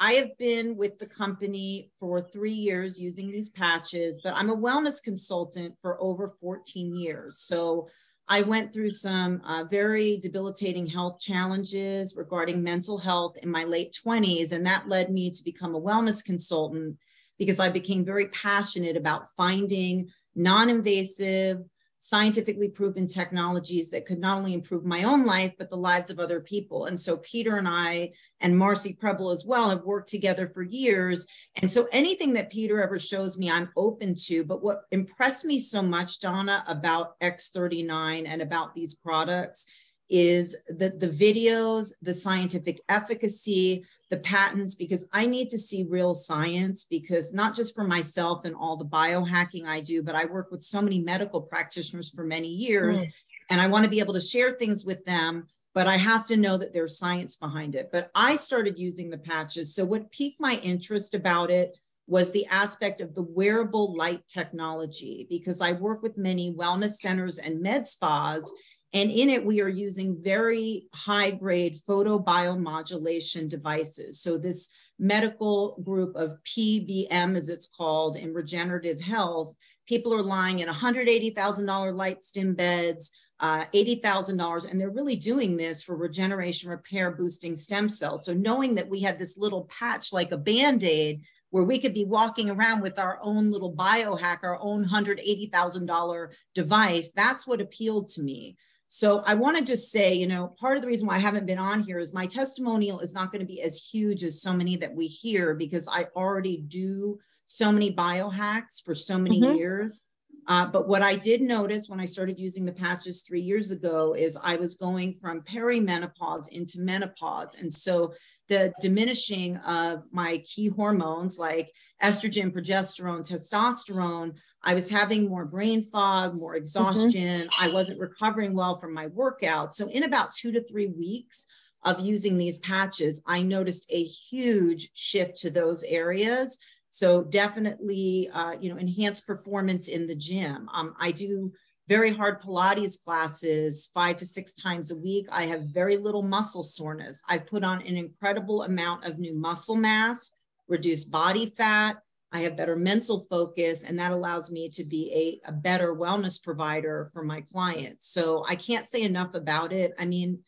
I have been with the company for 3 years using these patches, but I'm a wellness consultant for over 14 years. So I went through some very debilitating health challenges regarding mental health in my late 20s. And that led me to become a wellness consultant because I became very passionate about finding non-invasive, scientifically proven technologies that could not only improve my own life, but the lives of other people. And so Peter and I, and Marcy Preble as well, have worked together for years. And so anything that Peter ever shows me, I'm open to. But what impressed me so much, Donna, about X39 and about these products is the videos, the scientific efficacy, the patents, because I need to see real science, because not just for myself and all the biohacking I do, but I work with so many medical practitioners for many years, and I want to be able to share things with them, but I have to know that there's science behind it. But I started using the patches. So what piqued my interest about it was the aspect of the wearable light technology, because I work with many wellness centers and med spas. And in it, we are using very high-grade photobiomodulation devices. So this medical group of PBM, as it's called, in regenerative health, people are lying in $180,000 light stim beds, $80,000, and they're really doing this for regeneration, repair, boosting stem cells. So knowing that we had this little patch like a Band-Aid where we could be walking around with our own little biohack, our own $180,000 device, that's what appealed to me. So I want to just say, you know, part of the reason why I haven't been on here is my testimonial is not going to be as huge as so many that we hear, because I already do so many biohacks for so many years. But what I did notice when I started using the patches 3 years ago is I was going from perimenopause into menopause. And so the diminishing of my key hormones like estrogen, progesterone, testosterone, I was having more brain fog, more exhaustion. I wasn't recovering well from my workout. So in about 2 to 3 weeks of using these patches, I noticed a huge shift to those areas. So definitely, you know, enhanced performance in the gym. I do very hard Pilates classes 5 to 6 times a week. I have very little muscle soreness. I put on an incredible amount of new muscle mass, reduced body fat. I have better mental focus, and that allows me to be a better wellness provider for my clients. So I can't say enough about it. I mean,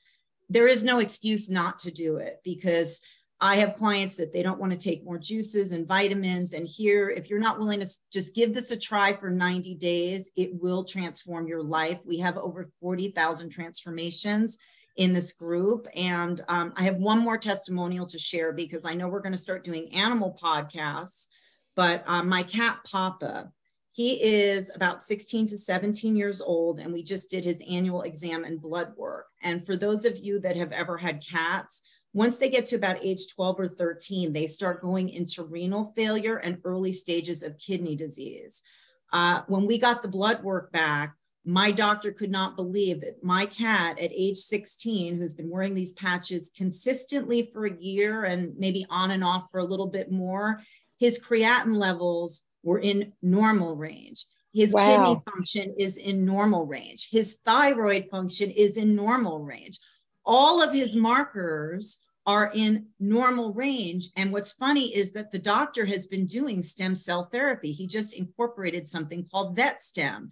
there is no excuse not to do it, because I have clients that they don't want to take more juices and vitamins. And here, if you're not willing to just give this a try for 90 days, it will transform your life. We have over 40,000 transformations in this group. And I have one more testimonial to share, because I know we're going to start doing animal podcasts. But my cat, Papa, he is about 16 to 17 years old, and we just did his annual exam and blood work. And for those of you that have ever had cats, once they get to about age 12 or 13, they start going into renal failure and early stages of kidney disease. When we got the blood work back, my doctor could not believe that my cat at age 16, who's been wearing these patches consistently for a year and maybe on and off for a little bit more, his creatine levels were in normal range. His kidney function is in normal range. His thyroid function is in normal range. All of his markers are in normal range. And what's funny is that the doctor has been doing stem cell therapy. He just incorporated something called VetStem.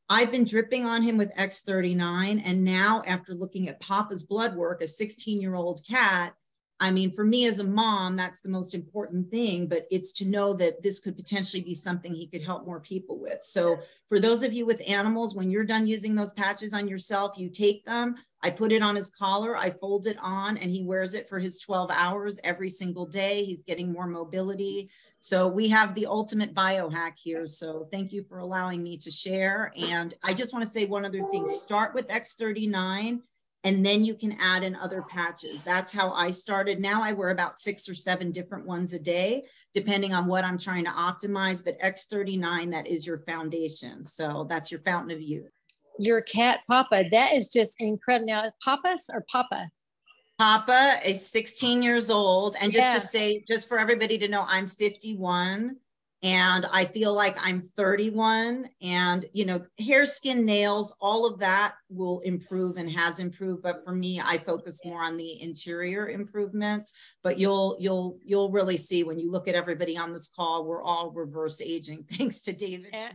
I've been dripping on him with X39. And now, after looking at Papa's blood work, a 16-year-old cat, I mean, for me as a mom, that's the most important thing, but it's to know that this could potentially be something he could help more people with. So for those of you with animals, when you're done using those patches on yourself, you take them. I put it on his collar, I fold it on, and he wears it for his 12 hours every single day. He's getting more mobility. So we have the ultimate biohack here. So thank you for allowing me to share. And I just want to say one other thing. Start with X39. And then you can add in other patches. That's how I started. Now I wear about 6 or 7 different ones a day, depending on what I'm trying to optimize. But X39, that is your foundation. So that's your fountain of youth. Your cat, Papa, that is just incredible. Now, Papas or Papa? Papa is 16 years old. And just to say, just for everybody to know, I'm 51. And I feel like I'm 31, and, you know, hair, skin, nails, all of that will improve and has improved. But for me, I focus more on the interior improvements. But you'll really see when you look at everybody on this call, we're all reverse aging thanks to David Schmidt.